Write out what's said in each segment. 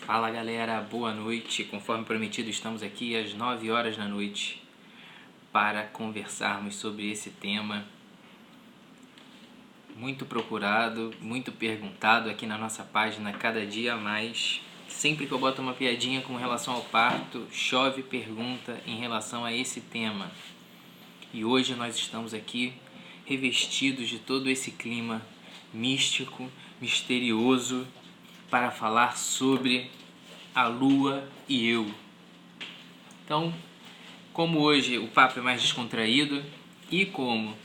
Fala galera, boa noite. Conforme prometido, estamos aqui às 9 horas da noite para conversarmos sobre esse tema muito procurado, muito perguntado aqui na nossa página cada dia mais. Sempre que eu boto uma piadinha com relação ao parto, chove pergunta em relação a esse tema. E hoje nós estamos aqui revestidos de todo esse clima místico, misterioso, para falar sobre a lua e eu. Então, como hoje o papo é mais descontraído e como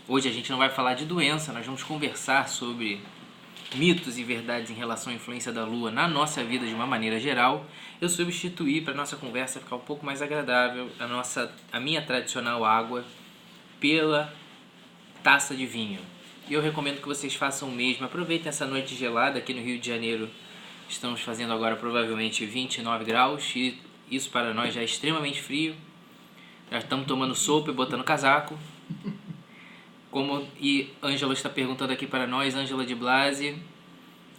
hoje a gente não vai falar de doença, nós vamos conversar sobre mitos e verdades em relação à influência da lua na nossa vida de uma maneira geral, eu substituí para a nossa conversa ficar um pouco mais agradável a minha tradicional água pela taça de vinho. E eu recomendo que vocês façam o mesmo. Aproveitem essa noite gelada aqui no Rio de Janeiro. Estamos fazendo agora provavelmente 29 graus e isso para nós já é extremamente frio. Já estamos tomando sopa e botando casaco. E Ângela está perguntando aqui para nós, Ângela de Blasi,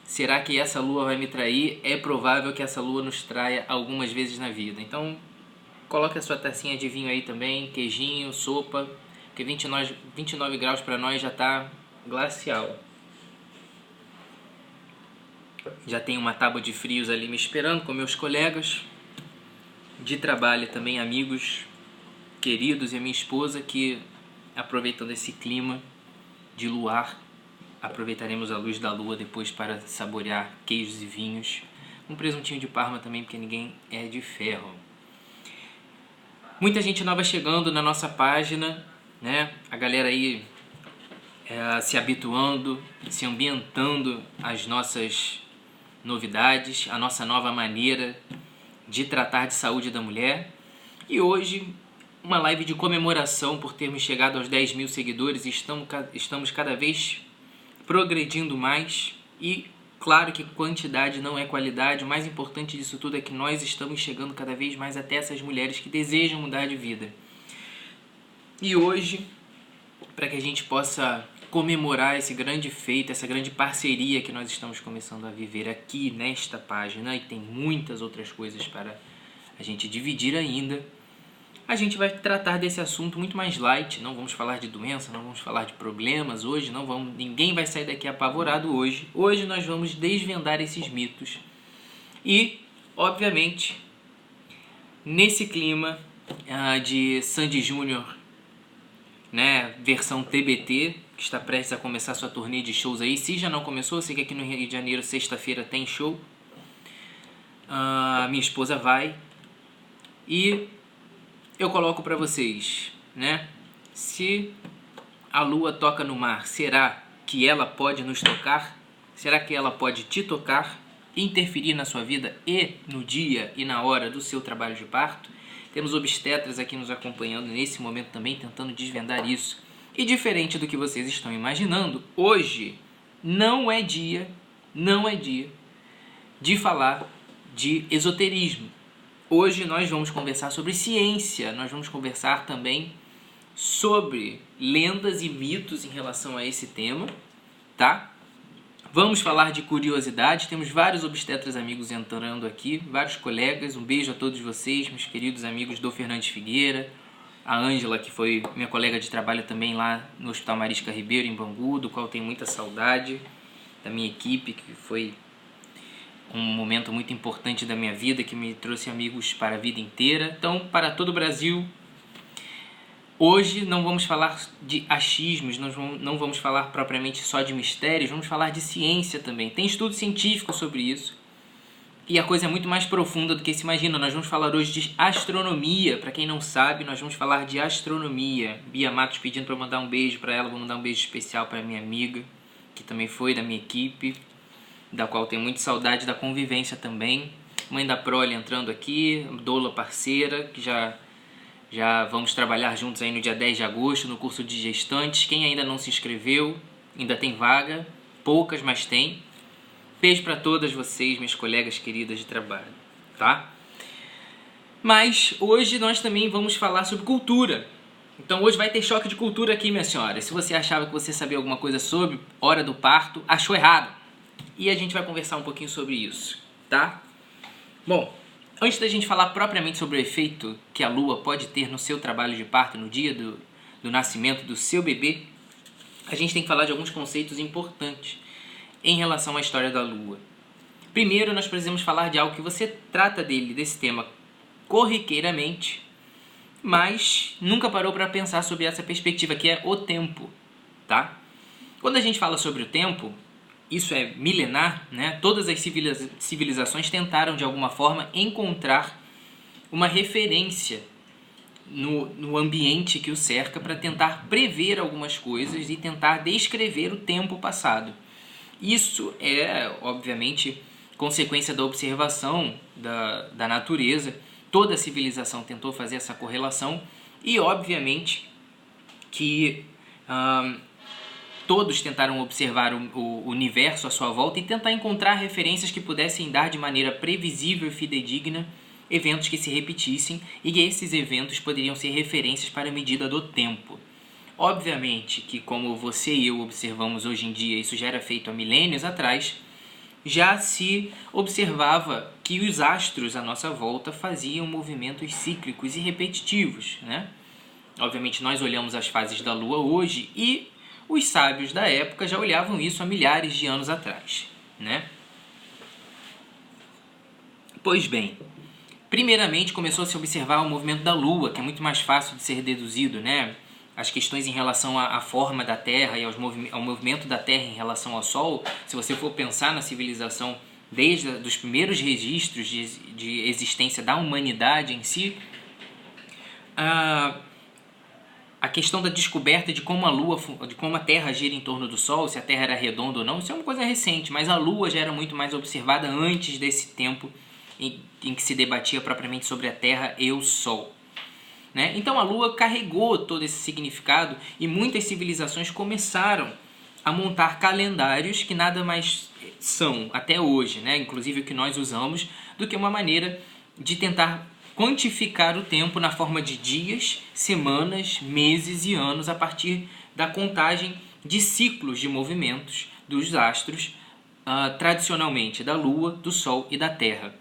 será que essa lua vai me trair? É provável que essa lua nos traia algumas vezes na vida. Então, coloque a sua tacinha de vinho aí também, queijinho, sopa, porque 29 graus para nós já está glacial. Já tem uma tábua de frios ali me esperando com meus colegas de trabalho, também amigos queridos, e a minha esposa, que aproveitando esse clima de luar, aproveitaremos a luz da lua depois para saborear queijos e vinhos. Um presuntinho de Parma também, porque ninguém é de ferro. Muita gente nova chegando na nossa página, né? A galera aí se habituando, se ambientando às nossas novidades, a nossa nova maneira de tratar de saúde da mulher. E hoje, uma live de comemoração por termos chegado aos 10 mil seguidores e estamos cada vez progredindo mais. E claro que quantidade não é qualidade, o mais importante disso tudo é que nós estamos chegando cada vez mais até essas mulheres que desejam mudar de vida. E hoje, para que a gente possa comemorar esse grande feito, essa grande parceria que nós estamos começando a viver aqui nesta página, e tem muitas outras coisas para a gente dividir ainda, a gente vai tratar desse assunto muito mais light. Não vamos falar de doença, não vamos falar de problemas hoje, ninguém vai sair daqui apavorado hoje. Hoje nós vamos desvendar esses mitos e, obviamente, nesse clima de Sandy Júnior, né, versão TBT, que está prestes a começar sua turnê de shows aí. Se já não começou, eu sei que aqui no Rio de Janeiro, sexta-feira, tem show. Minha esposa vai. E eu coloco para vocês, né? Se a lua toca no mar, será que ela pode nos tocar? Será que ela pode te tocar, interferir na sua vida e no dia e na hora do seu trabalho de parto? Temos obstetras aqui nos acompanhando nesse momento também, tentando desvendar isso. E diferente do que vocês estão imaginando, hoje não é dia de falar de esoterismo. Hoje nós vamos conversar sobre ciência, nós vamos conversar também sobre lendas e mitos em relação a esse tema, tá? Vamos falar de curiosidade, temos vários obstetras amigos entrando aqui, vários colegas, um beijo a todos vocês, meus queridos amigos do Fernandes Figueira, a Ângela, que foi minha colega de trabalho também lá no Hospital Marisca Ribeiro, em Bangu, do qual tenho muita saudade, da minha equipe, que foi um momento muito importante da minha vida, que me trouxe amigos para a vida inteira. Então, para todo o Brasil, hoje não vamos falar de achismos, não vamos falar propriamente só de mistérios, vamos falar de ciência também. Tem estudo científico sobre isso. E a coisa é muito mais profunda do que se imagina. Nós vamos falar hoje de astronomia. Para quem não sabe, nós vamos falar de astronomia. Bia Matos pedindo para eu mandar um beijo para ela. Vou mandar um beijo especial para minha amiga, que também foi da minha equipe, da qual tenho muita saudade da convivência também. Mãe da Prole entrando aqui, Doula parceira, que já vamos trabalhar juntos aí no dia 10 de agosto, no curso de gestantes. Quem ainda não se inscreveu, ainda tem vaga, poucas, mas tem. Beijo para todas vocês, minhas colegas queridas de trabalho, tá? Mas hoje nós também vamos falar sobre cultura. Então hoje vai ter choque de cultura aqui, minha senhora. Se você achava que você sabia alguma coisa sobre hora do parto, achou errado. E a gente vai conversar um pouquinho sobre isso, tá? Bom, antes da gente falar propriamente sobre o efeito que a Lua pode ter no seu trabalho de parto, no dia do nascimento do seu bebê, a gente tem que falar de alguns conceitos importantes em relação à história da Lua. Primeiro, nós precisamos falar de algo que você trata desse tema corriqueiramente, mas nunca parou para pensar sobre essa perspectiva, que é o tempo, tá? Quando a gente fala sobre o tempo, isso é milenar, né? Todas as civilizações tentaram de alguma forma encontrar uma referência no ambiente que o cerca para tentar prever algumas coisas e tentar descrever o tempo passado. Isso é, obviamente, consequência da observação da natureza. Toda civilização tentou fazer essa correlação e, obviamente, que todos tentaram observar o universo à sua volta e tentar encontrar referências que pudessem dar de maneira previsível e fidedigna eventos que se repetissem, e que esses eventos poderiam ser referências para a medida do tempo. Obviamente que, como você e eu observamos hoje em dia, isso já era feito há milênios atrás, já se observava que os astros à nossa volta faziam movimentos cíclicos e repetitivos, né? Obviamente nós olhamos as fases da Lua hoje e os sábios da época já olhavam isso há milhares de anos atrás, né? Pois bem, primeiramente começou a se observar o movimento da Lua, que é muito mais fácil de ser deduzido, né? As questões em relação à forma da Terra e ao movimento da Terra em relação ao Sol, se você for pensar na civilização desde os primeiros registros de existência da humanidade em si, a questão da descoberta de como a Terra gira em torno do Sol, se a Terra era redonda ou não, isso é uma coisa recente, mas a Lua já era muito mais observada antes desse tempo em que se debatia propriamente sobre a Terra e o Sol, né? Então a Lua carregou todo esse significado e muitas civilizações começaram a montar calendários que nada mais são, até hoje, né? Inclusive o que nós usamos, do que uma maneira de tentar quantificar o tempo na forma de dias, semanas, meses e anos a partir da contagem de ciclos de movimentos dos astros, tradicionalmente da Lua, do Sol e da Terra.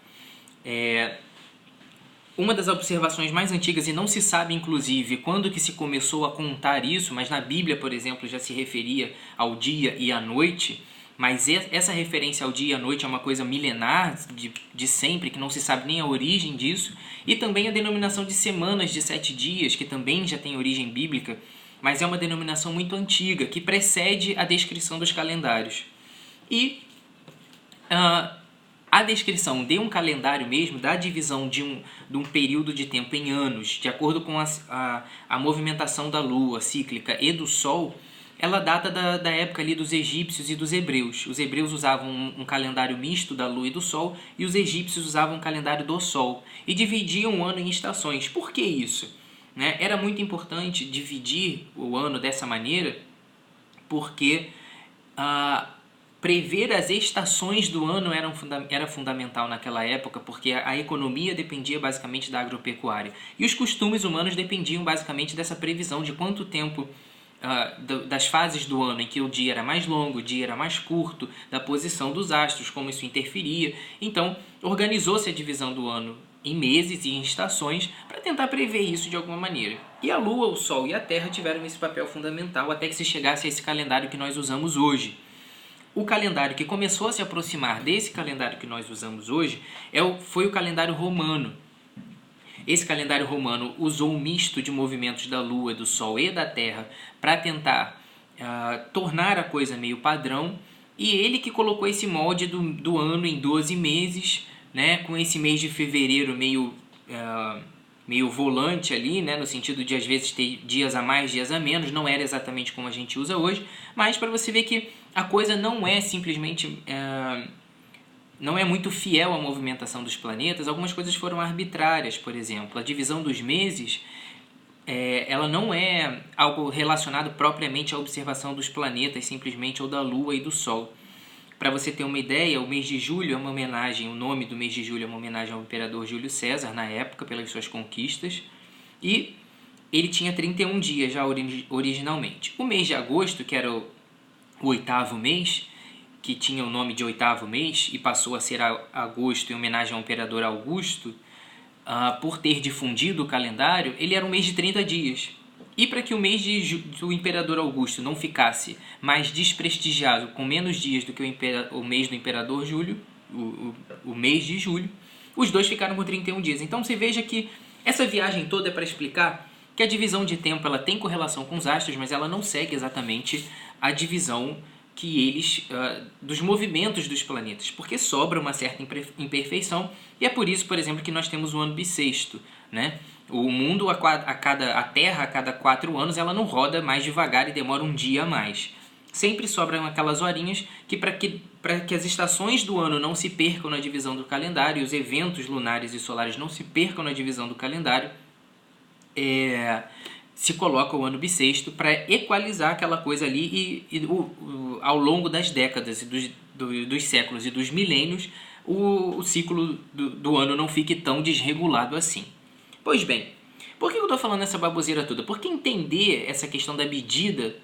Uma das observações mais antigas, e não se sabe inclusive quando que se começou a contar isso, mas na Bíblia, por exemplo, já se referia ao dia e à noite, mas essa referência ao dia e à noite é uma coisa milenar de sempre, que não se sabe nem a origem disso, e também a denominação de semanas de 7 dias, que também já tem origem bíblica, mas é uma denominação muito antiga, que precede a descrição dos calendários. E a descrição de um calendário mesmo, da divisão de um período de tempo em anos, de acordo com a movimentação da Lua cíclica e do Sol, ela data da época ali dos egípcios e dos hebreus. Os hebreus usavam um calendário misto da Lua e do Sol, e os egípcios usavam um calendário do Sol, e dividiam o ano em estações. Por que isso? Né? Era muito importante dividir o ano dessa maneira, porque prever as estações do ano era fundamental naquela época, porque a economia dependia basicamente da agropecuária. E os costumes humanos dependiam basicamente dessa previsão de quanto tempo, das fases do ano em que o dia era mais longo, o dia era mais curto, da posição dos astros, como isso interferia. Então, organizou-se a divisão do ano em meses e em estações para tentar prever isso de alguma maneira. E a Lua, o Sol e a Terra tiveram esse papel fundamental até que se chegasse a esse calendário que nós usamos hoje. O calendário que começou a se aproximar desse calendário que nós usamos hoje foi o calendário romano. Esse calendário romano usou um misto de movimentos da Lua, do Sol e da Terra para tentar tornar a coisa meio padrão, e ele que colocou esse molde do ano em 12 meses, né, com esse mês de fevereiro meio volante ali, né, no sentido de às vezes ter dias a mais, dias a menos. Não era exatamente como a gente usa hoje, mas para você ver que a coisa não é simplesmente não é muito fiel à movimentação dos planetas. Algumas coisas foram arbitrárias, por exemplo. A divisão dos meses, ela não é algo relacionado propriamente à observação dos planetas, simplesmente, ou da Lua e do Sol. Para você ter uma ideia, o mês de julho é uma homenagem, o nome do mês de julho é uma homenagem ao imperador Júlio César, na época, pelas suas conquistas, e ele tinha 31 dias já originalmente. O mês de agosto, que era o 8º mês, que tinha o nome de 8º mês e passou a ser agosto em homenagem ao imperador Augusto, por ter difundido o calendário, ele era um mês de 30 dias. E para que o mês do imperador Augusto não ficasse mais desprestigiado com menos dias do que o mês do imperador Júlio, o mês de julho, os dois ficaram com 31 dias. Então você veja que essa viagem toda é para explicar que a divisão de tempo ela tem correlação com os astros, mas ela não segue exatamente a divisão que eles dos movimentos dos planetas, porque sobra uma certa imperfeição, e é por isso, por exemplo, que nós temos o ano bissexto, né? O mundo, a Terra, a cada 4 anos, ela não roda mais devagar e demora um dia a mais. Sempre sobram aquelas horinhas que para que as estações do ano não se percam na divisão do calendário, e os eventos lunares e solares não se percam na divisão do calendário, se coloca o ano bissexto para equalizar aquela coisa ali ao longo das décadas e dos séculos e dos milênios, o ciclo do ano não fique tão desregulado assim. Pois bem, por que eu estou falando essa baboseira toda? Porque entender essa questão da medida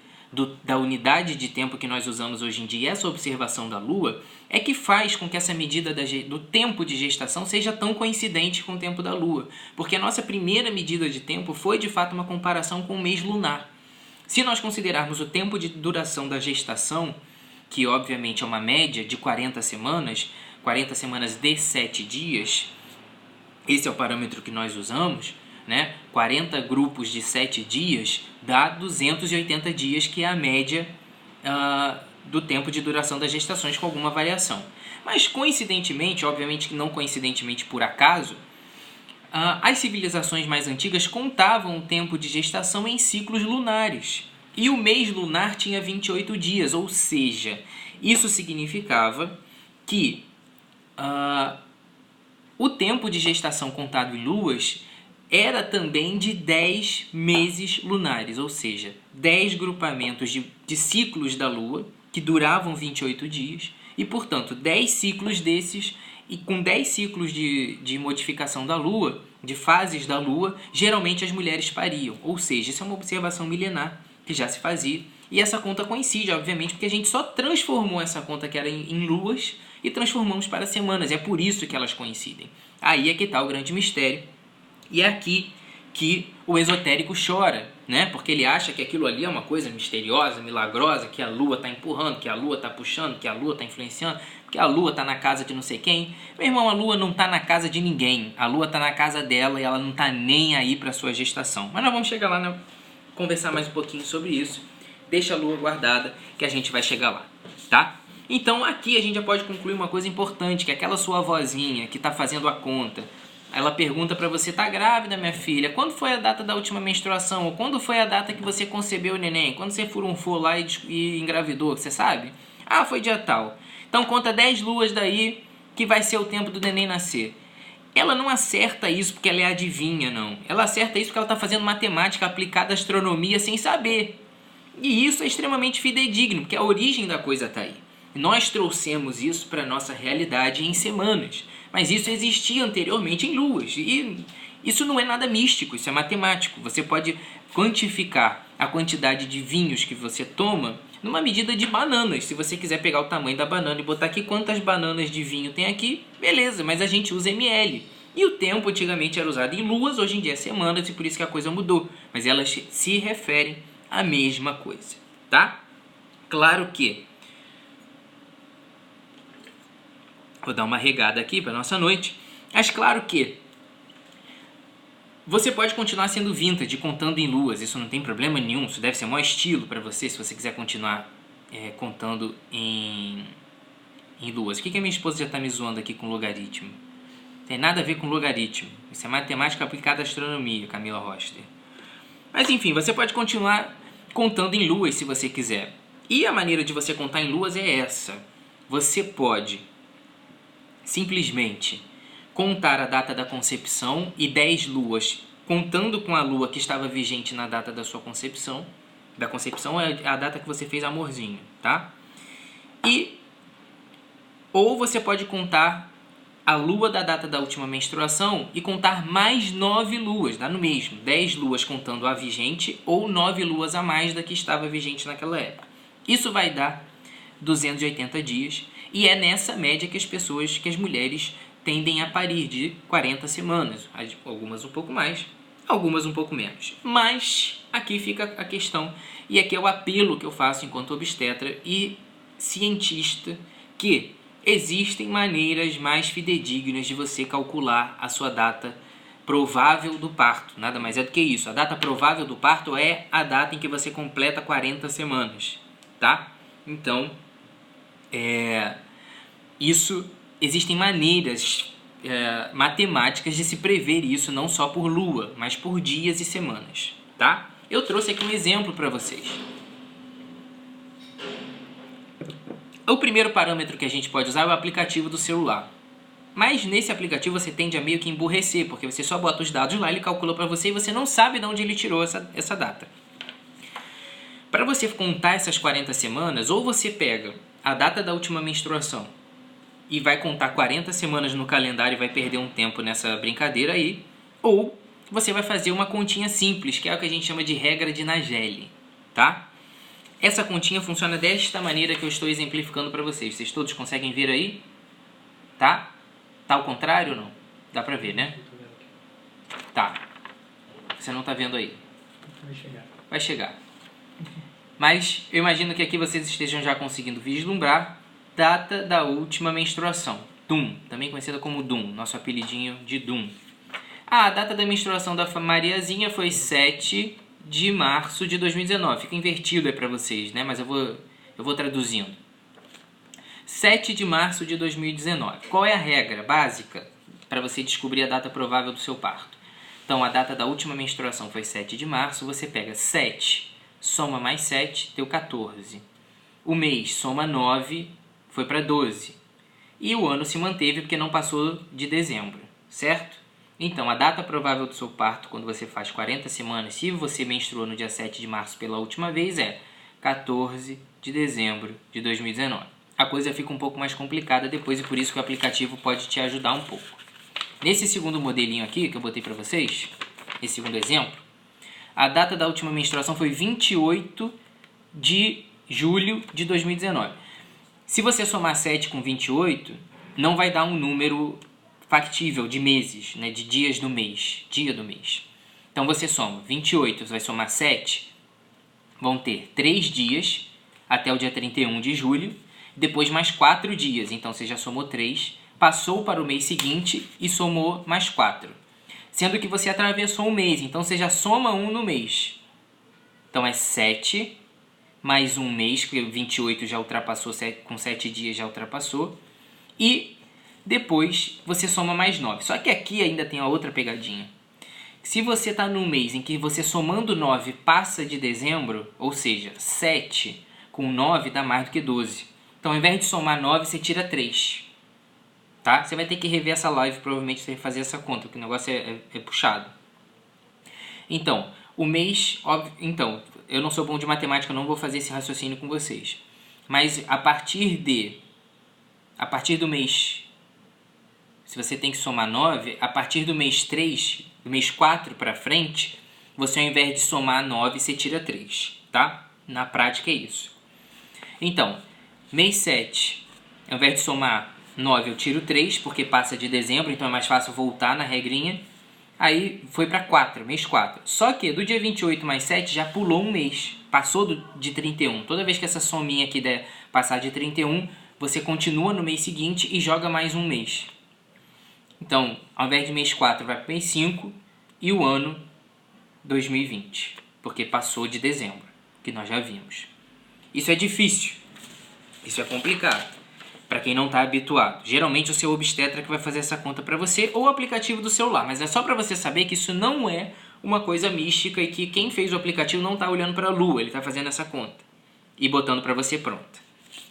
da unidade de tempo que nós usamos hoje em dia, essa observação da Lua, é que faz com que essa medida do tempo de gestação seja tão coincidente com o tempo da Lua. Porque a nossa primeira medida de tempo foi, de fato, uma comparação com o mês lunar. Se nós considerarmos o tempo de duração da gestação, que obviamente é uma média de 40 semanas de 7 dias, esse é o parâmetro que nós usamos, né? 40 grupos de 7 dias dá 280 dias, que é a média do tempo de duração das gestações, com alguma variação. Mas coincidentemente, obviamente que não coincidentemente por acaso, as civilizações mais antigas contavam o tempo de gestação em ciclos lunares. E o mês lunar tinha 28 dias, ou seja, isso significava que o tempo de gestação contado em luas era também de 10 meses lunares, ou seja, 10 grupamentos de ciclos da Lua, que duravam 28 dias, e, portanto, 10 ciclos desses, e com 10 ciclos de modificação da Lua, de fases da Lua, geralmente as mulheres pariam. Ou seja, isso é uma observação milenar que já se fazia, e essa conta coincide, obviamente, porque a gente só transformou essa conta que era em luas e transformamos para semanas, e é por isso que elas coincidem. Aí é que está o grande mistério. E é aqui que o esotérico chora, né? Porque ele acha que aquilo ali é uma coisa misteriosa, milagrosa, que a Lua está empurrando, que a Lua está puxando, que a Lua está influenciando, que a Lua está na casa de não sei quem. Meu irmão, a Lua não está na casa de ninguém. A Lua está na casa dela e ela não está nem aí para a sua gestação. Mas nós vamos chegar lá, né? Conversar mais um pouquinho sobre isso. Deixa a Lua guardada que a gente vai chegar lá, tá? Então aqui a gente já pode concluir uma coisa importante, que é aquela sua avózinha que está fazendo a conta, ela pergunta para você: tá grávida, minha filha? Quando foi a data da última menstruação? Ou quando foi a data que você concebeu o neném? Quando você furunfou lá e engravidou, você sabe? Ah, foi dia tal. Então conta 10 luas daí que vai ser o tempo do neném nascer. Ela não acerta isso porque ela é adivinha, não. Ela acerta isso porque ela está fazendo matemática aplicada à astronomia sem saber. E isso é extremamente fidedigno, porque a origem da coisa está aí. Nós trouxemos isso para a nossa realidade em semanas. Mas isso existia anteriormente em luas. E isso não é nada místico, isso é matemático. Você pode quantificar a quantidade de vinhos que você toma numa medida de bananas. Se você quiser pegar o tamanho da banana e botar aqui quantas bananas de vinho tem aqui, beleza, mas a gente usa ml. E o tempo antigamente era usado em luas, hoje em dia é semanas, e por isso que a coisa mudou. Mas elas se referem à mesma coisa, tá? Claro que... Vou dar uma regada aqui para nossa noite. Mas claro que você pode continuar sendo vintage, contando em luas. Isso não tem problema nenhum. Isso deve ser o maior estilo para você, se você quiser continuar contando em luas. O que a minha esposa já está me zoando aqui com logaritmo? Tem nada a ver com logaritmo. Isso é matemática aplicada à astronomia, Camila Roster. Mas enfim, você pode continuar contando em luas se você quiser. E a maneira de você contar em luas é essa. Você pode simplesmente contar a data da concepção e 10 luas, contando com a lua que estava vigente na data da sua concepção. Da concepção é a data que você fez amorzinho, tá? Ou você pode contar a lua da data da última menstruação e contar mais 9 luas, dá no mesmo. 10 luas contando a vigente ou 9 luas a mais da que estava vigente naquela época. Isso vai dar 280 dias, e é nessa média que as mulheres tendem a parir, de 40 semanas, algumas um pouco mais, algumas um pouco menos. Mas aqui fica a questão, e aqui é o apelo que eu faço enquanto obstetra e cientista, que existem maneiras mais fidedignas de você calcular a sua data provável do parto. Nada mais é do que isso. A data provável do parto é a data em que você completa 40 semanas, tá? Então, existem maneiras matemáticas de se prever isso, não só por lua, mas por dias e semanas, tá? Eu trouxe aqui um exemplo para vocês. O primeiro parâmetro que a gente pode usar é o aplicativo do celular. Mas nesse aplicativo você tende a meio que emburrecer, porque você só bota os dados lá, ele calcula para você e você não sabe de onde ele tirou essa data. Para você contar essas 40 semanas, ou você pega a data da última menstruação e vai contar 40 semanas no calendário e vai perder um tempo nessa brincadeira aí, ou você vai fazer uma continha simples, que é o que a gente chama de regra de Nageli, tá? Essa continha funciona desta maneira que eu estou exemplificando para vocês. Vocês todos conseguem ver aí? Tá? Tá ao contrário ou não? Dá pra ver, né? Tá. Você não tá vendo aí? Vai chegar. Mas eu imagino que aqui vocês estejam já conseguindo vislumbrar data da última menstruação. DUM, também conhecida como DUM, nosso apelidinho de DUM. A data da menstruação da Mariazinha foi 7 de março de 2019. Fica invertido aí pra vocês, né? Mas eu vou traduzindo. 7 de março de 2019. Qual é a regra básica para você descobrir a data provável do seu parto? Então, a data da última menstruação foi 7 de março. Você pega 7, soma mais 7, deu 14. O mês soma 9, foi para 12. E o ano se manteve porque não passou de dezembro, certo? Então, a data provável do seu parto, quando você faz 40 semanas, se você menstruou no dia 7 de março pela última vez, é 14 de dezembro de 2019. A coisa fica um pouco mais complicada depois e por isso que o aplicativo pode te ajudar um pouco. Nesse segundo modelinho aqui, que eu botei para vocês, esse segundo exemplo, a data da última menstruação foi 28 de julho de 2019. Se você somar 7 com 28, não vai dar um número factível de meses, né, de dias do mês, dia do mês. Então você soma 28, você vai somar 7, vão ter 3 dias até o dia 31 de julho, depois mais 4 dias, então você já somou 3, passou para o mês seguinte e somou mais 4. Sendo que você atravessou um mês, então você já soma 1 no mês. Então é 7 mais um mês, que 28 já ultrapassou, com 7 dias já ultrapassou, e depois você soma mais 9. Só que aqui ainda tem a outra pegadinha. Se você está num mês em que você somando 9 passa de dezembro, ou seja, 7 com 9 dá mais do que 12. Então ao invés de somar 9, você tira 3. Tá? Você vai ter que rever essa live, provavelmente você vai fazer essa conta, porque o negócio é puxado. Então, o mês... Então, eu não sou bom de matemática, não vou fazer esse raciocínio com vocês. Mas a partir do mês... Se você tem que somar 9, a partir do mês 3, do mês 4 para frente, você ao invés de somar 9, você tira 3, tá? Na prática é isso. Então, mês 7, ao invés de somar 9, eu tiro 3, porque passa de dezembro, então é mais fácil voltar na regrinha. Aí foi para 4, mês 4. Só que do dia 28 mais 7 já pulou um mês, passou de 31. Toda vez que essa sominha aqui der passar de 31, você continua no mês seguinte e joga mais um mês. Então, ao invés de mês 4, vai para mês 5 e o ano 2020, porque passou de dezembro, que nós já vimos. Isso é difícil, isso é complicado, para quem não está habituado. Geralmente o seu obstetra que vai fazer essa conta para você ou o aplicativo do celular, mas é só para você saber que isso não é uma coisa mística e que quem fez o aplicativo não está olhando para a lua, ele está fazendo essa conta e botando para você pronta,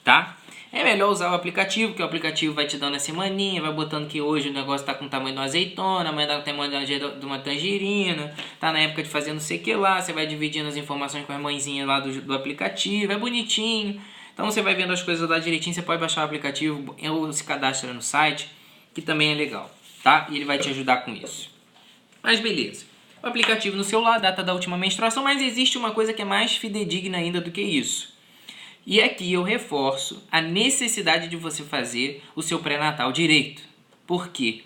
tá? É melhor usar o aplicativo, que o aplicativo vai te dando a semaninha, vai botando que hoje o negócio está com o tamanho de uma azeitona, amanhã está com o tamanho de uma tangerina, tá na época de fazer não sei o que lá, você vai dividindo as informações com as mãezinhas lá do aplicativo, é bonitinho. Então você vai vendo as coisas lá direitinho, você pode baixar o aplicativo ou se cadastra no site, que também é legal, tá? E ele vai te ajudar com isso. Mas beleza. O aplicativo no celular, data da última menstruação, mas existe uma coisa que é mais fidedigna ainda do que isso, E aqui eu reforço a necessidade de você fazer o seu pré-natal direito. Por quê?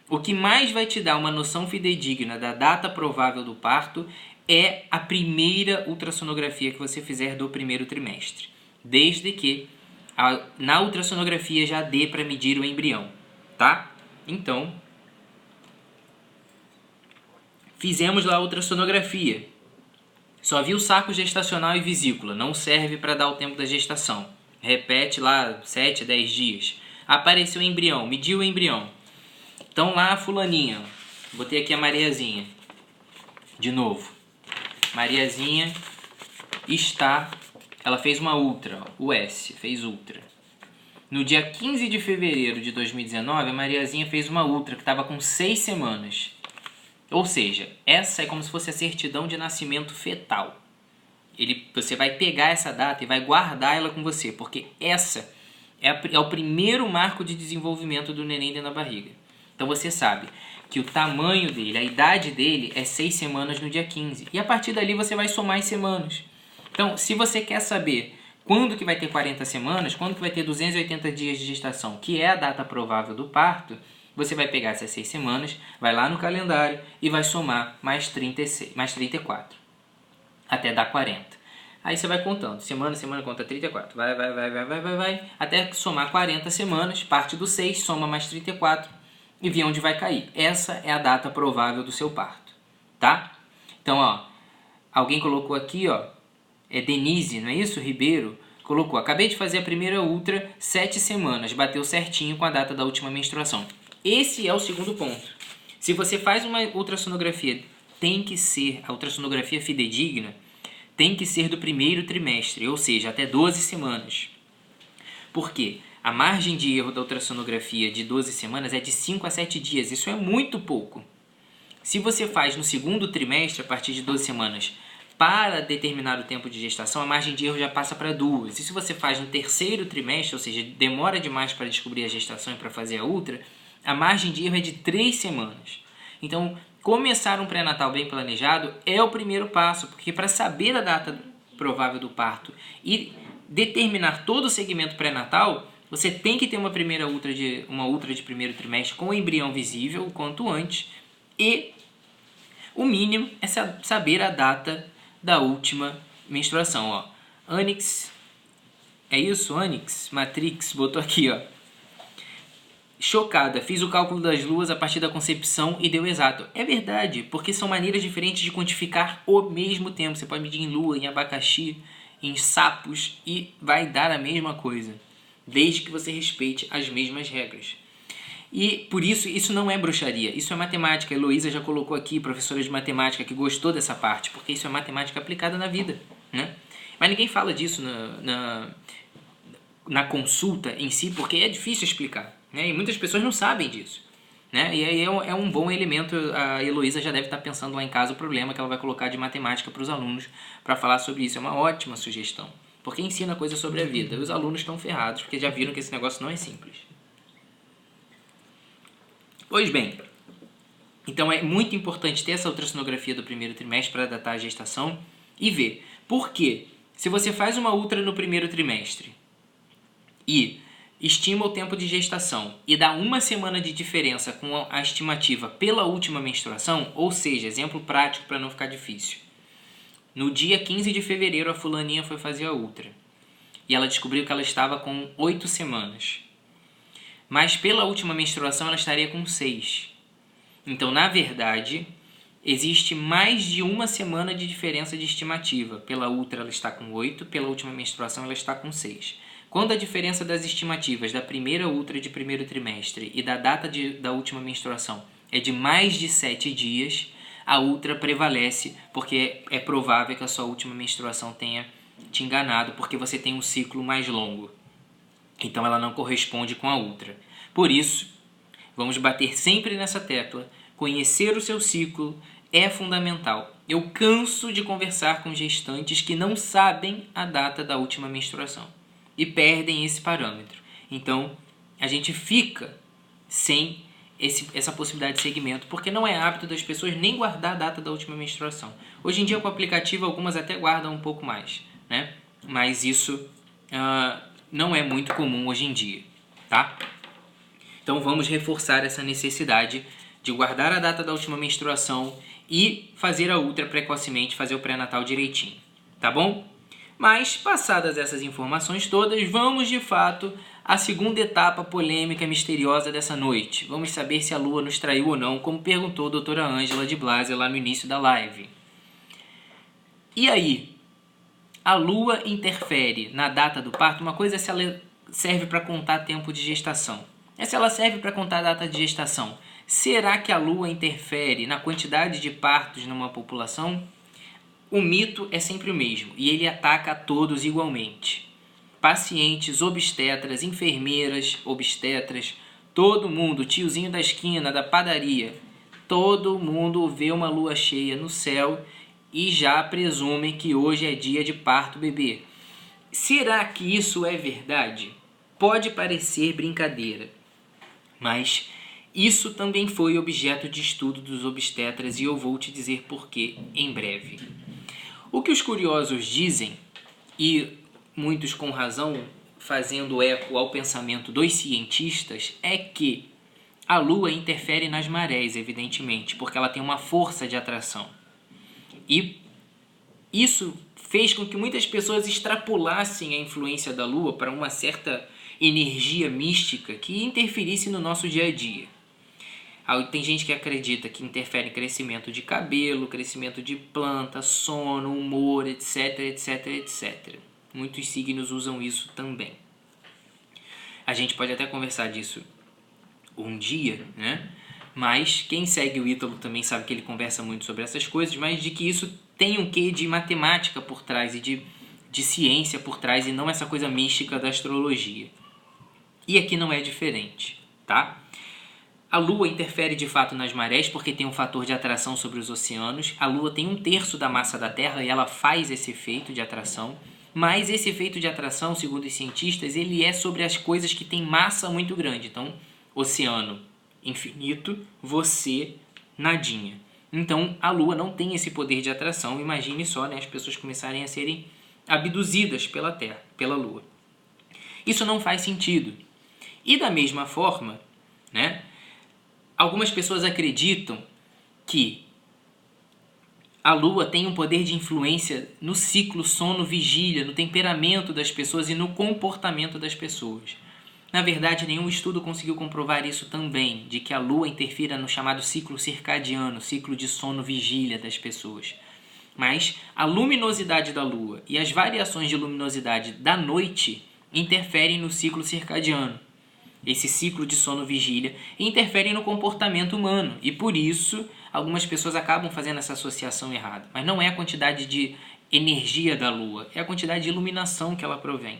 O que mais vai te dar uma noção fidedigna da data provável do parto é a primeira ultrassonografia que você fizer do primeiro trimestre. Desde que na ultrassonografia já dê para medir o embrião, tá? Então, fizemos lá a ultrassonografia. Só viu saco gestacional e vesícula, não serve para dar o tempo da gestação. Repete lá 7 a 10 dias. Apareceu o embrião, mediu o embrião. Então lá a fulaninha, botei aqui a Mariazinha, de novo. Mariazinha ela fez uma ultra, o S, fez ultra. No dia 15 de fevereiro de 2019, a Mariazinha fez uma ultra que estava com 6 semanas. Ou seja, essa é como se fosse a certidão de nascimento fetal. Você vai pegar essa data e vai guardar ela com você, porque essa é o primeiro marco de desenvolvimento do neném dentro da barriga. Então você sabe que o tamanho dele, a idade dele é 6 semanas no dia 15. E a partir dali você vai somar as semanas. Então, se você quer saber quando que vai ter 40 semanas, quando que vai ter 280 dias de gestação, que é a data provável do parto, você vai pegar essas 6 semanas, vai lá no calendário e vai somar mais 34, até dar 40. Aí você vai contando, semana conta 34, vai, até somar 40 semanas, parte do 6, soma mais 34 e vê onde vai cair. Essa é a data provável do seu parto, tá? Então, ó, alguém colocou aqui, ó, é Denise, não é isso? Ribeiro, colocou, acabei de fazer a primeira ultra, 7 semanas, bateu certinho com a data da última menstruação. Esse é o segundo ponto. Se você faz uma ultrassonografia, a ultrassonografia fidedigna tem que ser do primeiro trimestre, ou seja, até 12 semanas. Por quê? A margem de erro da ultrassonografia de 12 semanas é de 5 a 7 dias, isso é muito pouco. Se você faz no segundo trimestre, a partir de 12 semanas, para determinado tempo de gestação, a margem de erro já passa para 2. E se você faz no terceiro trimestre, ou seja, demora demais para descobrir a gestação e para fazer a ultra, a margem de erro é de 3 semanas. Então, começar um pré-natal bem planejado é o primeiro passo, porque para saber a data provável do parto e determinar todo o segmento pré-natal, você tem que ter uma ultra de primeiro trimestre com o embrião visível o quanto antes, e o mínimo é saber a data da última menstruação. Ó. Anix, é isso? Anix, Matrix, botou aqui, ó. Chocada, fiz o cálculo das luas a partir da concepção e deu exato. É verdade, porque são maneiras diferentes de quantificar o mesmo tempo. Você pode medir em lua, em abacaxi, em sapos e vai dar a mesma coisa, desde que você respeite as mesmas regras. E por isso não é bruxaria, isso é matemática. A Heloísa já colocou aqui, professora de matemática, que gostou dessa parte, porque isso é matemática aplicada na vida, né? Mas ninguém fala disso na consulta em si, porque é difícil explicar, né? E muitas pessoas não sabem disso, né? E aí é um bom elemento. A Heloísa já deve estar pensando lá em casa o problema que ela vai colocar de matemática para os alunos para falar sobre isso. É uma ótima sugestão, porque ensina coisa sobre a vida. E os alunos estão ferrados, porque já viram que esse negócio não é simples. Pois bem, então é muito importante ter essa ultrassonografia do primeiro trimestre para datar a gestação e ver. Por quê? Se você faz uma ultra no primeiro trimestre e estima o tempo de gestação e dá 1 semana de diferença com a estimativa pela última menstruação, ou seja, exemplo prático para não ficar difícil. No dia 15 de fevereiro a fulaninha foi fazer a ultra e ela descobriu que ela estava com 8 semanas. Mas pela última menstruação ela estaria com 6. Então, na verdade, existe mais de 1 semana de diferença de estimativa. Pela ultra ela está com 8, pela última menstruação ela está com 6. Quando a diferença das estimativas da primeira ultra de primeiro trimestre e da data da última menstruação é de mais de 7 dias, a ultra prevalece, porque é provável que a sua última menstruação tenha te enganado, porque você tem um ciclo mais longo. Então ela não corresponde com a ultra. Por isso, vamos bater sempre nessa tecla. Conhecer o seu ciclo é fundamental. Eu canso de conversar com gestantes que não sabem a data da última menstruação e perdem esse parâmetro. Então, a gente fica sem essa possibilidade de segmento, porque não é hábito das pessoas nem guardar a data da última menstruação. Hoje em dia, com o aplicativo, algumas até guardam um pouco mais, né? Mas isso não é muito comum hoje em dia, tá? Então vamos reforçar essa necessidade de guardar a data da última menstruação e fazer a ultra precocemente, fazer o pré-natal direitinho, tá bom? Mas, passadas essas informações todas, vamos de fato à segunda etapa polêmica e misteriosa dessa noite. Vamos saber se a Lua nos traiu ou não, como perguntou a doutora Ângela de Blasi lá no início da live. E aí? A Lua interfere na data do parto? Uma coisa é se ela serve para contar tempo de gestação. Se ela serve para contar a data de gestação, será que a Lua interfere na quantidade de partos numa população? O mito é sempre o mesmo e ele ataca a todos igualmente. Pacientes, obstetras, enfermeiras, obstetras, todo mundo, tiozinho da esquina, da padaria, todo mundo vê uma lua cheia no céu e já presume que hoje é dia de parto bebê. Será que isso é verdade? Pode parecer brincadeira, mas isso também foi objeto de estudo dos obstetras e eu vou te dizer por quê em breve. O que os curiosos dizem, e muitos com razão fazendo eco ao pensamento dos cientistas, é que a Lua interfere nas marés, evidentemente, porque ela tem uma força de atração. E isso fez com que muitas pessoas extrapolassem a influência da Lua para uma certa energia mística que interferisse no nosso dia a dia. Tem gente que acredita que interfere em crescimento de cabelo, crescimento de planta, sono, humor, etc, etc, etc. Muitos signos usam isso também. A gente pode até conversar disso um dia, né? Mas quem segue o Ítalo também sabe que ele conversa muito sobre essas coisas, mas de que isso tem um quê de matemática por trás e de ciência por trás e não essa coisa mística da astrologia. E aqui não é diferente, tá? A Lua interfere de fato nas marés porque tem um fator de atração sobre os oceanos. A Lua tem 1/3 da massa da Terra e ela faz esse efeito de atração. Mas esse efeito de atração, segundo os cientistas, ele é sobre as coisas que têm massa muito grande. Então, oceano infinito, você nadinha. Então, a Lua não tem esse poder de atração. Imagine só, né, as pessoas começarem a serem abduzidas pela Terra, pela Lua. Isso não faz sentido. E da mesma forma, né, algumas pessoas acreditam que a Lua tem um poder de influência no ciclo sono-vigília, no temperamento das pessoas e no comportamento das pessoas. Na verdade, nenhum estudo conseguiu comprovar isso também, de que a Lua interfira no chamado ciclo circadiano, ciclo de sono-vigília das pessoas. Mas a luminosidade da Lua e as variações de luminosidade da noite interferem no ciclo circadiano, esse ciclo de sono-vigília, e interferem no comportamento humano. E por isso, algumas pessoas acabam fazendo essa associação errada. Mas não é a quantidade de energia da Lua, é a quantidade de iluminação que ela provém,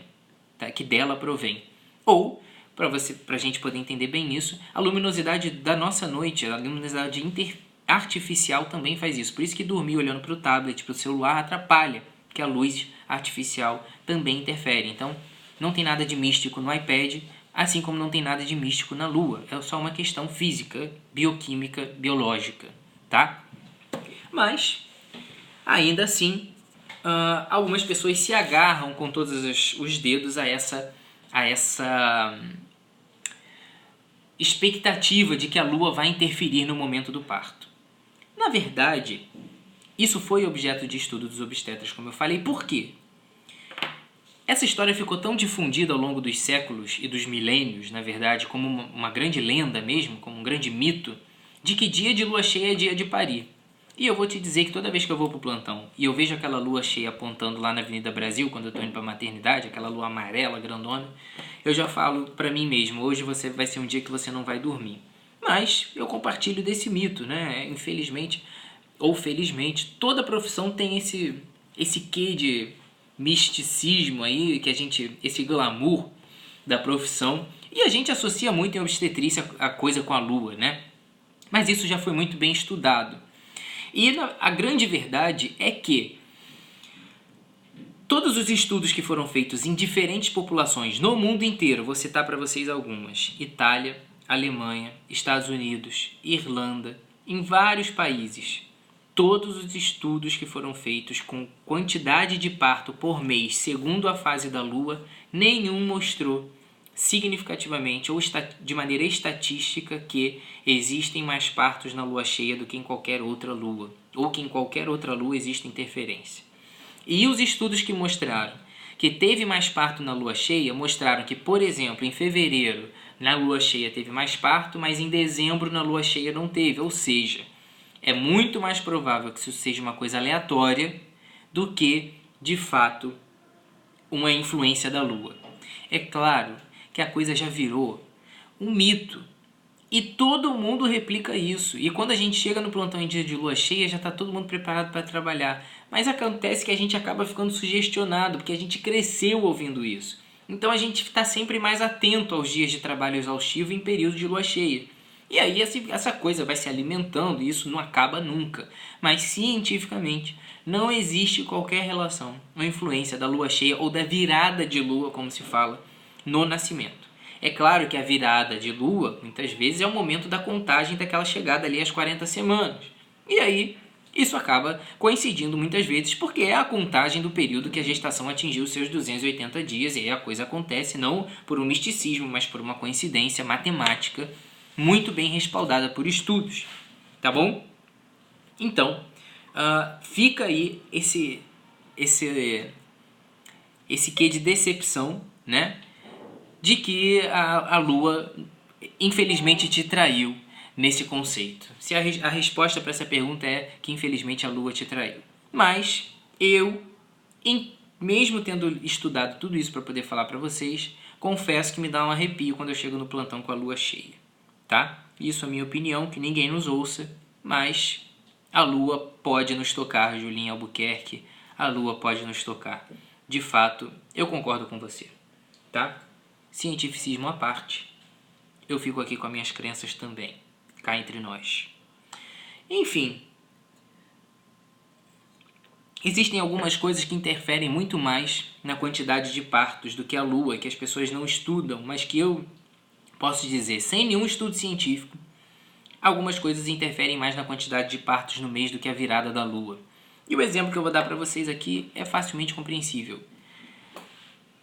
tá? Que dela provém. Ou, para a gente poder entender bem isso, a luminosidade da nossa noite, a luminosidade artificial também faz isso. Por isso que dormir olhando para o tablet, para o celular, atrapalha, porque a luz artificial também interfere. Então, não tem nada de místico no iPad, assim como não tem nada de místico na Lua. É só uma questão física, bioquímica, biológica, tá? Mas, ainda assim, algumas pessoas se agarram com todos os dedos a essa expectativa de que a Lua vai interferir no momento do parto. Na verdade, isso foi objeto de estudo dos obstetras, como eu falei. Por quê? Essa história ficou tão difundida ao longo dos séculos e dos milênios, na verdade, como uma grande lenda mesmo, como um grande mito, de que dia de lua cheia é dia de parir. E eu vou te dizer que toda vez que eu vou pro plantão e eu vejo aquela lua cheia apontando lá na Avenida Brasil, quando eu tô indo pra maternidade, aquela lua amarela, grandona, eu já falo pra mim mesmo, hoje vai ser um dia que você não vai dormir. Mas eu compartilho desse mito, né? Infelizmente, ou felizmente, toda profissão tem esse quê de misticismo aí, esse glamour da profissão, e a gente associa muito em obstetrícia a coisa com a lua, né? Mas isso já foi muito bem estudado. E a grande verdade é que todos os estudos que foram feitos em diferentes populações no mundo inteiro, vou citar para vocês algumas: Itália, Alemanha, Estados Unidos, Irlanda, em vários países, todos os estudos que foram feitos com quantidade de parto por mês segundo a fase da lua, nenhum mostrou significativamente ou de maneira estatística que existem mais partos na lua cheia do que em qualquer outra lua, ou que em qualquer outra lua existe interferência. E os estudos que mostraram que teve mais parto na lua cheia mostraram que, por exemplo, em fevereiro na lua cheia teve mais parto, mas em dezembro na lua cheia não teve, ou seja, é muito mais provável que isso seja uma coisa aleatória do que, de fato, uma influência da lua. É claro que a coisa já virou um mito e todo mundo replica isso. E quando a gente chega no plantão em dia de lua cheia, já está todo mundo preparado para trabalhar. Mas acontece que a gente acaba ficando sugestionado, porque a gente cresceu ouvindo isso. Então a gente está sempre mais atento aos dias de trabalho exaustivo em período de lua cheia. E aí essa coisa vai se alimentando e isso não acaba nunca. Mas cientificamente não existe qualquer relação ou influência da lua cheia ou da virada de lua, como se fala, no nascimento. É claro que a virada de lua, muitas vezes, é o momento da contagem daquela chegada ali às 40 semanas. E aí, isso acaba coincidindo muitas vezes porque é a contagem do período que a gestação atingiu seus 280 dias e aí a coisa acontece não por um misticismo, mas por uma coincidência matemática muito bem respaldada por estudos. Tá bom? Então, fica aí esse quê de decepção, né? De que a Lua, infelizmente, te traiu nesse conceito. Se a resposta para essa pergunta é que, infelizmente, a Lua te traiu. Mas eu, mesmo tendo estudado tudo isso para poder falar para vocês, confesso que me dá um arrepio quando eu chego no plantão com a Lua cheia. Tá? Isso é a minha opinião, que ninguém nos ouça, mas a Lua pode nos tocar, Julinha Albuquerque. A Lua pode nos tocar. De fato, eu concordo com você. Tá? Cientificismo à parte, eu fico aqui com as minhas crenças também, cá entre nós. Enfim, existem algumas coisas que interferem muito mais na quantidade de partos do que a Lua, que as pessoas não estudam, mas que eu posso dizer, sem nenhum estudo científico, algumas coisas interferem mais na quantidade de partos no mês do que a virada da Lua. E o exemplo que eu vou dar para vocês aqui é facilmente compreensível.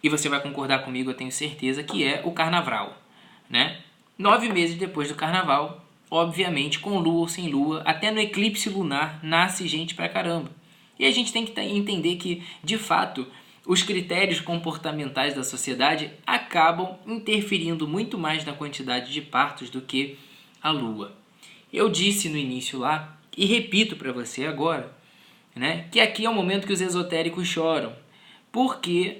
E você vai concordar comigo, eu tenho certeza, que é o carnaval, né? 9 meses depois do carnaval, obviamente, com lua ou sem lua, até no eclipse lunar, nasce gente pra caramba. E a gente tem que entender que, de fato, os critérios comportamentais da sociedade acabam interferindo muito mais na quantidade de partos do que a lua. Eu disse no início lá, e repito para você agora, né, que aqui é o momento que os esotéricos choram, porque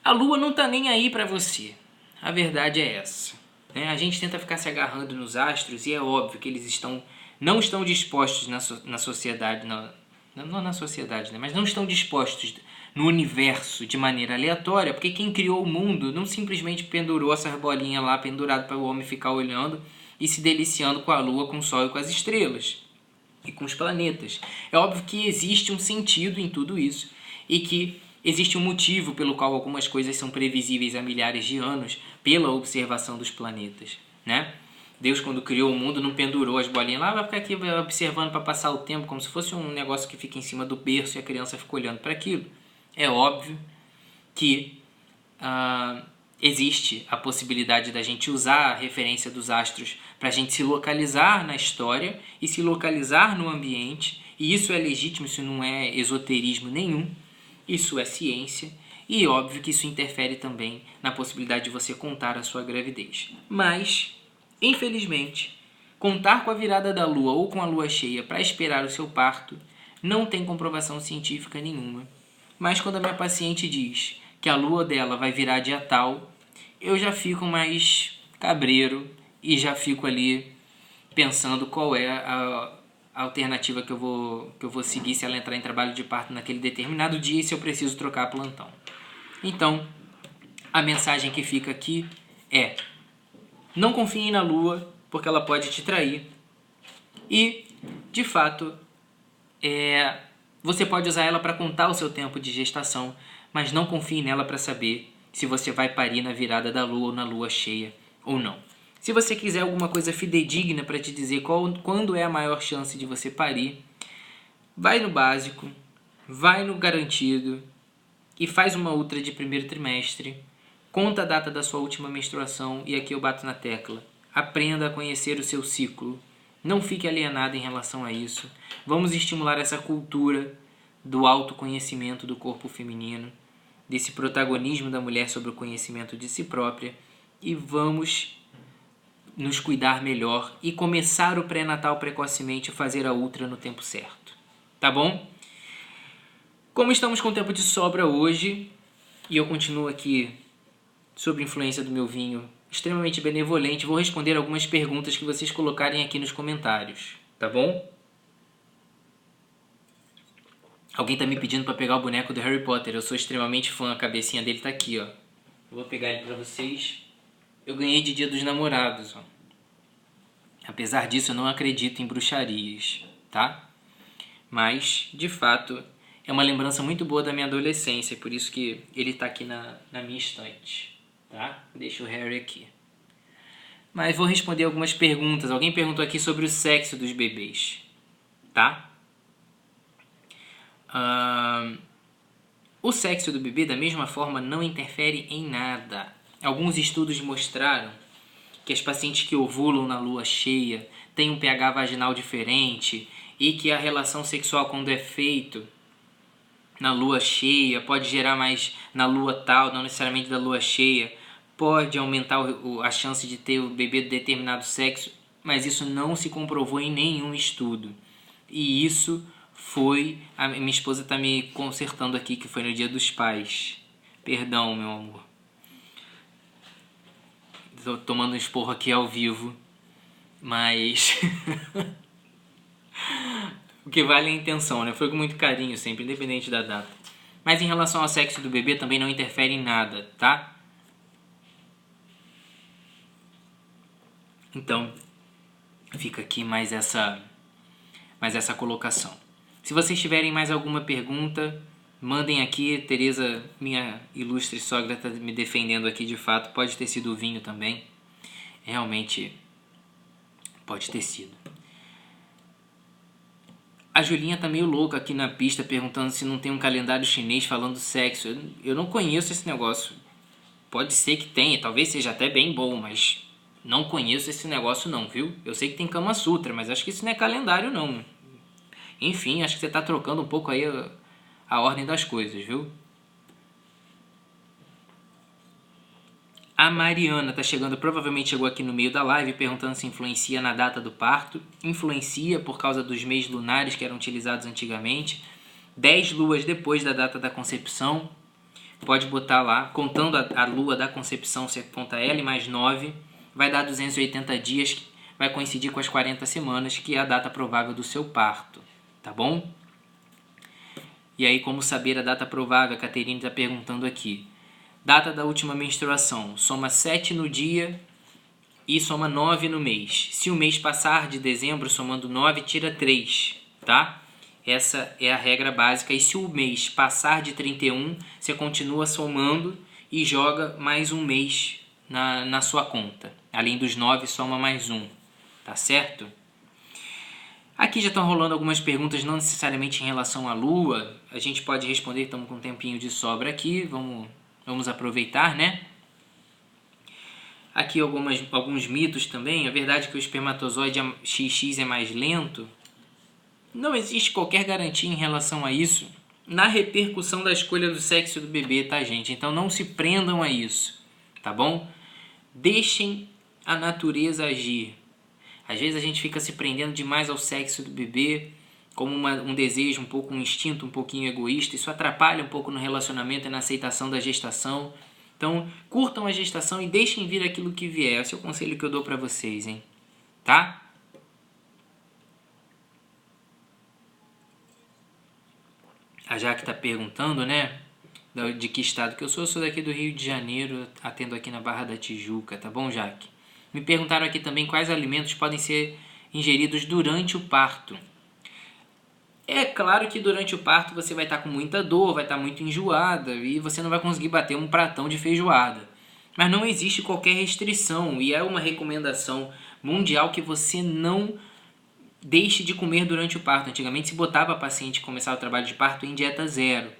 a Lua não está nem aí para você. A verdade é essa. Né? A gente tenta ficar se agarrando nos astros e é óbvio que eles não estão dispostos na sociedade, não na sociedade, né? Mas não estão dispostos no universo de maneira aleatória, porque quem criou o mundo não simplesmente pendurou essas bolinhas lá pendurado para o homem ficar olhando e se deliciando com a Lua, com o Sol e com as estrelas e com os planetas. É óbvio que existe um sentido em tudo isso e que existe um motivo pelo qual algumas coisas são previsíveis há milhares de anos pela observação dos planetas, né? Deus, quando criou o mundo, não pendurou as bolinhas lá, vai ficar aqui observando para passar o tempo, como se fosse um negócio que fica em cima do berço e a criança fica olhando para aquilo. É óbvio que existe a possibilidade da gente usar a referência dos astros para a gente se localizar na história e se localizar no ambiente, e isso é legítimo, isso não é esoterismo nenhum. Isso é ciência e óbvio que isso interfere também na possibilidade de você contar a sua gravidez. Mas, infelizmente, contar com a virada da lua ou com a lua cheia para esperar o seu parto não tem comprovação científica nenhuma. Mas quando a minha paciente diz que a lua dela vai virar dia tal, eu já fico mais cabreiro e já fico ali pensando qual é a alternativa que eu vou seguir se ela entrar em trabalho de parto naquele determinado dia e se eu preciso trocar plantão. Então, a mensagem que fica aqui é: não confiem na Lua, porque ela pode te trair. E, de fato, você pode usar ela para contar o seu tempo de gestação, mas não confie nela para saber se você vai parir na virada da Lua ou na Lua cheia ou não. Se você quiser alguma coisa fidedigna para te dizer quando é a maior chance de você parir, vai no básico, vai no garantido e faz uma ultra de primeiro trimestre. Conta a data da sua última menstruação e aqui eu bato na tecla. Aprenda a conhecer o seu ciclo. Não fique alienado em relação a isso. Vamos estimular essa cultura do autoconhecimento do corpo feminino, desse protagonismo da mulher sobre o conhecimento de si própria e vamos nos cuidar melhor e começar o pré-natal precocemente e fazer a ultra no tempo certo. Tá bom? Como estamos com tempo de sobra hoje e eu continuo aqui sob influência do meu vinho extremamente benevolente, vou responder algumas perguntas que vocês colocarem aqui nos comentários, tá bom? Alguém tá me pedindo para pegar o boneco do Harry Potter, eu sou extremamente fã, a cabecinha dele tá aqui, ó. Eu vou pegar ele para vocês. Eu ganhei de Dia dos Namorados, ó. Apesar disso, eu não acredito em bruxarias, tá? Mas, de fato, é uma lembrança muito boa da minha adolescência, por isso que ele tá aqui na minha estante, tá? Deixa o Harry aqui. Mas vou responder algumas perguntas. Alguém perguntou aqui sobre o sexo dos bebês, tá? O sexo do bebê, da mesma forma, não interfere em nada. Alguns estudos mostraram que as pacientes que ovulam na lua cheia têm um pH vaginal diferente e que a relação sexual, quando é feito na lua cheia, pode gerar mais na lua tal, não necessariamente da lua cheia, pode aumentar a chance de ter o bebê de determinado sexo, mas isso não se comprovou em nenhum estudo. E isso foi... A minha esposa está me consertando aqui, que foi no Dia dos Pais. Perdão, meu amor. Estou tomando um esporro aqui ao vivo, mas o que vale é a intenção, né? Foi com muito carinho sempre, independente da data. Mas em relação ao sexo do bebê também não interfere em nada, tá? Então, fica aqui mais essa colocação. Se vocês tiverem mais alguma pergunta, mandem aqui. Tereza, minha ilustre sogra, está me defendendo aqui de fato. Pode ter sido o vinho também. Realmente, pode ter sido. A Julinha tá meio louca aqui na pista, perguntando se não tem um calendário chinês falando sexo. Eu não conheço esse negócio. Pode ser que tenha, talvez seja até bem bom, mas não conheço esse negócio não, viu? Eu sei que tem Kama Sutra, mas acho que isso não é calendário não. Enfim, acho que você tá trocando um pouco aí a ordem das coisas, viu? A Mariana tá chegando, provavelmente chegou aqui no meio da live, perguntando se influencia na data do parto. Influencia por causa dos meses lunares que eram utilizados antigamente. 10 luas depois da data da concepção. Pode botar lá, contando a lua da concepção, você conta ela e mais 9. Vai dar 280 dias, vai coincidir com as 40 semanas, que é a data provável do seu parto. Tá bom? E aí, como saber a data provável? A Caterine está perguntando aqui. Data da última menstruação. Soma 7 no dia e soma 9 no mês. Se o mês passar de dezembro, somando 9, tira 3, tá? Essa é a regra básica. E se o mês passar de 31, você continua somando e joga mais um mês na sua conta. Além dos 9, soma mais um. Tá certo? Aqui já estão rolando algumas perguntas, não necessariamente em relação à lua. A gente pode responder, estamos com um tempinho de sobra aqui. Vamos aproveitar, né? Aqui alguns mitos também. A verdade é que o espermatozoide XX é mais lento. Não existe qualquer garantia em relação a isso na repercussão da escolha do sexo do bebê, tá, gente? Então não se prendam a isso, tá bom? Deixem a natureza agir. Às vezes a gente fica se prendendo demais ao sexo do bebê como um desejo, um instinto um pouquinho egoísta. Isso atrapalha um pouco no relacionamento e na aceitação da gestação. Então, curtam a gestação e deixem vir aquilo que vier. Esse é o conselho que eu dou pra vocês, hein? Tá? A Jaque tá perguntando, né? De que estado que eu sou. Eu sou daqui do Rio de Janeiro, atendo aqui na Barra da Tijuca. Tá bom, Jaque? Me perguntaram aqui também quais alimentos podem ser ingeridos durante o parto. É claro que durante o parto você vai estar com muita dor, vai estar muito enjoada e você não vai conseguir bater um pratão de feijoada. Mas não existe qualquer restrição e é uma recomendação mundial que você não deixe de comer durante o parto. Antigamente se botava a paciente começar o trabalho de parto em dieta zero.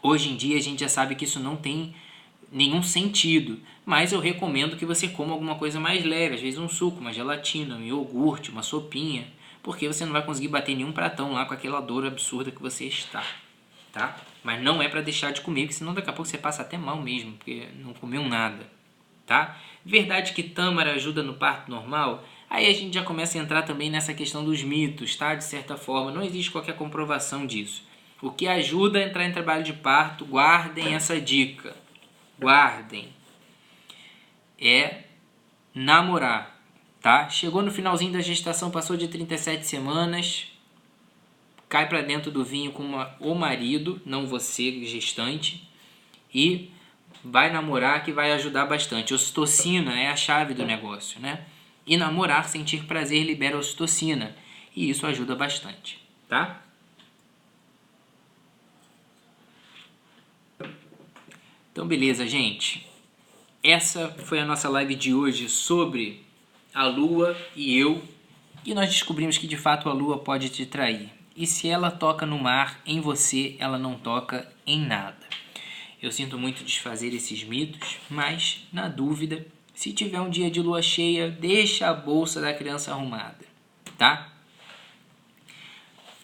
Hoje em dia a gente já sabe que isso não tem nenhum sentido, mas eu recomendo que você coma alguma coisa mais leve, às vezes um suco, uma gelatina, um iogurte, uma sopinha, porque você não vai conseguir bater nenhum pratão lá com aquela dor absurda que você está, tá? Mas não é para deixar de comer, porque senão daqui a pouco você passa até mal mesmo, porque não comeu nada, tá? Verdade que tâmara ajuda no parto normal? Aí a gente já começa a entrar também nessa questão dos mitos, tá? De certa forma, não existe qualquer comprovação disso. O que ajuda a entrar em trabalho de parto, guardem essa dica. Guardem. É namorar, tá? Chegou no finalzinho da gestação, passou de 37 semanas, cai pra dentro do vinho com o marido, não você, gestante, e vai namorar, que vai ajudar bastante. Ocitocina é a chave do negócio, né? E namorar, sentir prazer, libera ocitocina, e isso ajuda bastante, tá? Então, beleza, gente. Essa foi a nossa live de hoje sobre a Lua e eu. E nós descobrimos que, de fato, a Lua pode te trair. E se ela toca no mar, em você, ela não toca em nada. Eu sinto muito desfazer esses mitos, mas, na dúvida, se tiver um dia de lua cheia, deixa a bolsa da criança arrumada, tá?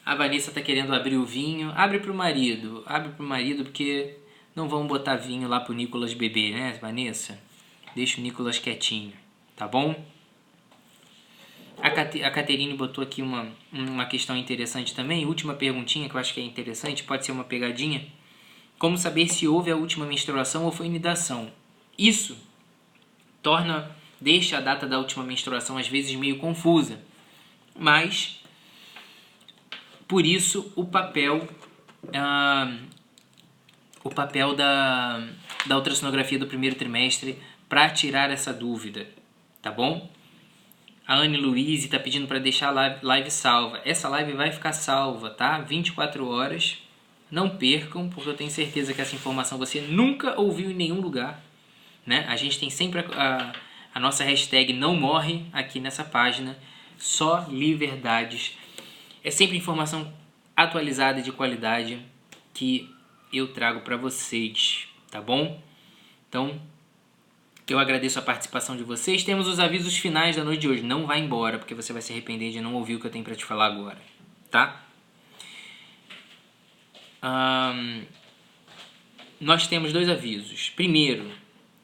A Vanessa tá querendo abrir o vinho. Abre pro marido porque não vão botar vinho lá pro Nicolas beber, né, Vanessa? Deixa o Nicolas quietinho, tá bom? A Caterine botou aqui uma questão interessante também. Última perguntinha que eu acho que é interessante, pode ser uma pegadinha. Como saber se houve a última menstruação ou foi inidação? Isso deixa a data da última menstruação às vezes meio confusa, mas por isso o papel da ultrassonografia do primeiro trimestre para tirar essa dúvida, tá bom? A Anne Luiz está pedindo para deixar a live salva. Essa live vai ficar salva, tá? 24 horas. Não percam, porque eu tenho certeza que essa informação você nunca ouviu em nenhum lugar, né? A gente tem sempre a nossa hashtag não morre aqui nessa página. Só liberdades. É sempre informação atualizada e de qualidade que eu trago para vocês, tá bom? Então, eu agradeço a participação de vocês. Temos os avisos finais da noite de hoje. Não vai embora, porque você vai se arrepender de não ouvir o que eu tenho para te falar agora, tá? Nós temos 2 avisos. Primeiro,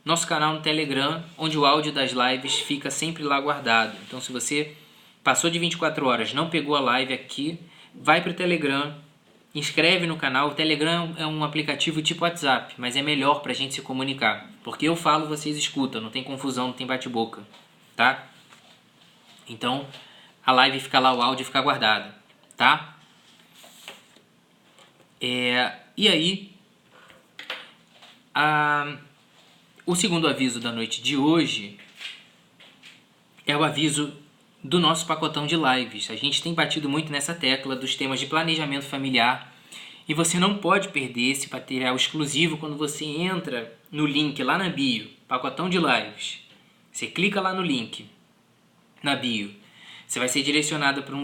nosso canal no Telegram, onde o áudio das lives fica sempre lá guardado. Então, se você passou de 24 horas, não pegou a live aqui, vai para o Telegram, inscreve no canal. O Telegram é um aplicativo tipo WhatsApp, mas é melhor para a gente se comunicar. Porque eu falo, vocês escutam, não tem confusão, não tem bate-boca, tá? Então, a live fica lá, o áudio fica guardado, tá? E aí, o segundo aviso da noite de hoje é o aviso do nosso pacotão de lives. A gente tem batido muito nessa tecla dos temas de planejamento familiar e você não pode perder esse material exclusivo quando você entra no link lá na bio, pacotão de lives. Você clica lá no link, na bio. Você vai ser direcionado para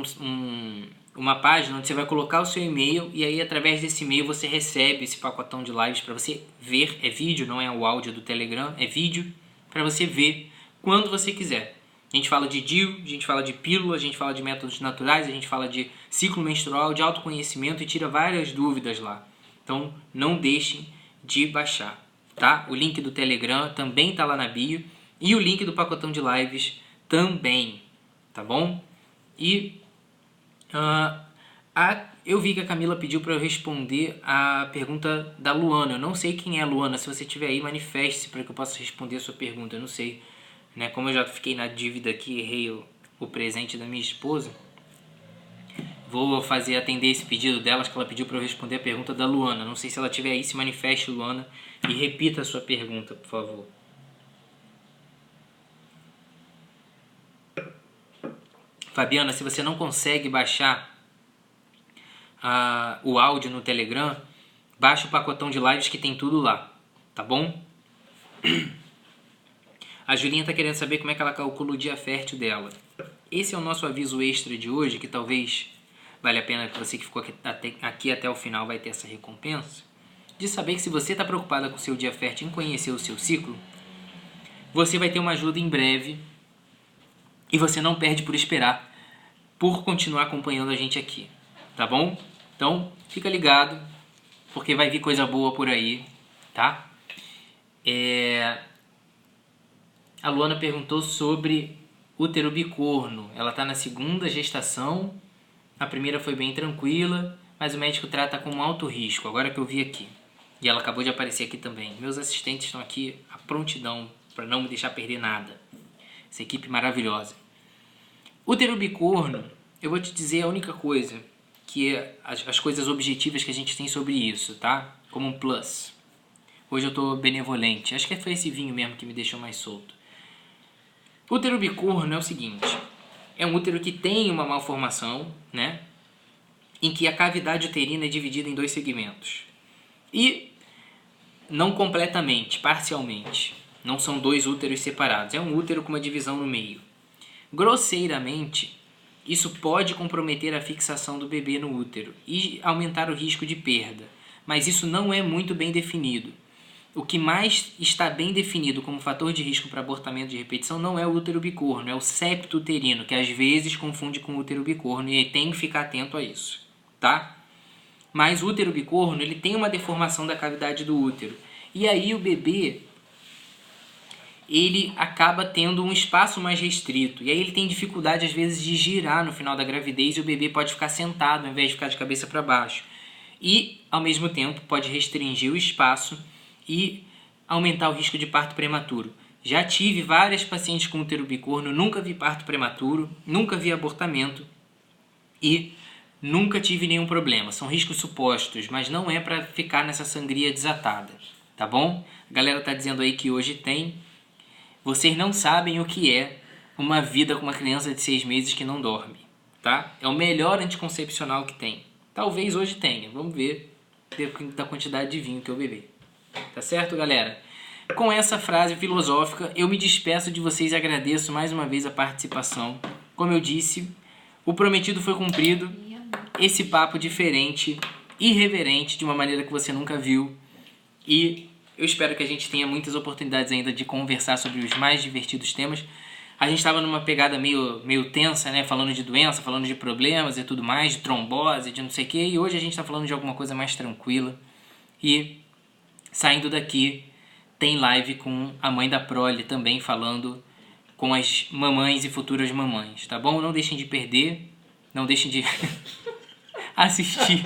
uma página onde você vai colocar o seu e-mail e aí através desse e-mail você recebe esse pacotão de lives para você ver. É vídeo, não é o áudio do Telegram, é vídeo para você ver quando você quiser. A gente fala de DIU, a gente fala de pílula, a gente fala de métodos naturais, a gente fala de ciclo menstrual, de autoconhecimento e tira várias dúvidas lá. Então não deixem de baixar, tá? O link do Telegram também está lá na bio e o link do pacotão de lives também, tá bom? E eu vi que a Camila pediu para eu responder a pergunta da Luana. Eu não sei quem é a Luana. Se você estiver aí, manifeste-se para que eu possa responder a sua pergunta. Eu não sei, né? Como eu já fiquei na dívida aqui, errei o presente da minha esposa, vou atender esse pedido delas, que ela pediu para eu responder a pergunta da Luana. Não sei se ela estiver aí, se manifeste, Luana, e repita a sua pergunta, por favor. Fabiana, se você não consegue baixar o áudio no Telegram, baixa o pacotão de lives que tem tudo lá, tá bom? A Julinha está querendo saber como é que ela calcula o dia fértil dela. Esse é o nosso aviso extra de hoje, que talvez valha a pena que você que ficou aqui até o final vai ter essa recompensa. de saber que se você está preocupada com o seu dia fértil em conhecer o seu ciclo, você vai ter uma ajuda em breve e você não perde por esperar, por continuar acompanhando a gente aqui, tá bom? Então, fica ligado, porque vai vir coisa boa por aí, tá? A Luana perguntou sobre útero bicorno. Ela está na segunda gestação, a primeira foi bem tranquila, mas o médico trata com alto risco, agora que eu vi aqui. E ela acabou de aparecer aqui também. Meus assistentes estão aqui à prontidão para não me deixar perder nada. Essa equipe maravilhosa. Útero bicorno, eu vou te dizer a única coisa, que é as coisas objetivas que a gente tem sobre isso, tá? Como um plus. Hoje eu tô benevolente. Acho que foi esse vinho mesmo que me deixou mais solto. Útero bicorno é o seguinte. É um útero que tem uma malformação, né? Em que a cavidade uterina é dividida em 2 segmentos. E não completamente, parcialmente. Não são 2 úteros separados. É um útero com uma divisão no meio. Grosseiramente, isso pode comprometer a fixação do bebê no útero e aumentar o risco de perda. Mas isso não é muito bem definido. O que mais está bem definido como fator de risco para abortamento de repetição não é o útero bicorno, é o septo uterino, que às vezes confunde com o útero bicorno e tem que ficar atento a isso, tá? Mas o útero bicorno, ele tem uma deformação da cavidade do útero. E aí o bebê, ele acaba tendo um espaço mais restrito. E aí ele tem dificuldade, às vezes, de girar no final da gravidez e o bebê pode ficar sentado ao invés de ficar de cabeça para baixo. E, ao mesmo tempo, pode restringir o espaço e aumentar o risco de parto prematuro. Já tive várias pacientes com útero bicorno, nunca vi parto prematuro, nunca vi abortamento e nunca tive nenhum problema. São riscos supostos, mas não é para ficar nessa sangria desatada, tá bom? A galera tá dizendo aí que hoje tem. Vocês não sabem o que é uma vida com uma criança de 6 meses que não dorme, tá? É o melhor anticoncepcional que tem. Talvez hoje tenha, vamos ver da quantidade de vinho que eu beber. Tá certo, galera? Com essa frase filosófica, eu me despeço de vocês e agradeço mais uma vez a participação. Como eu disse, o prometido foi cumprido. Esse papo diferente, irreverente, de uma maneira que você nunca viu. E eu espero que a gente tenha muitas oportunidades ainda de conversar sobre os mais divertidos temas. A gente estava numa pegada meio tensa, né? Falando de doença, falando de problemas e tudo mais, de trombose, de não sei o quê. E hoje a gente está falando de alguma coisa mais tranquila. E saindo daqui, tem live com a mãe da prole também, falando com as mamães e futuras mamães, tá bom? Não deixem de perder, não deixem de assistir.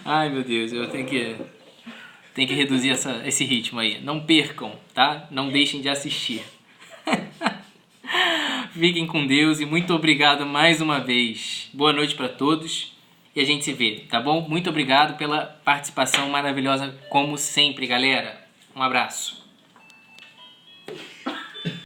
Ai, meu Deus, eu tenho que reduzir esse ritmo aí. Não percam, tá? Não deixem de assistir. Fiquem com Deus e muito obrigado mais uma vez. Boa noite para todos. E a gente se vê, tá bom? Muito obrigado pela participação maravilhosa, como sempre, galera. Um abraço.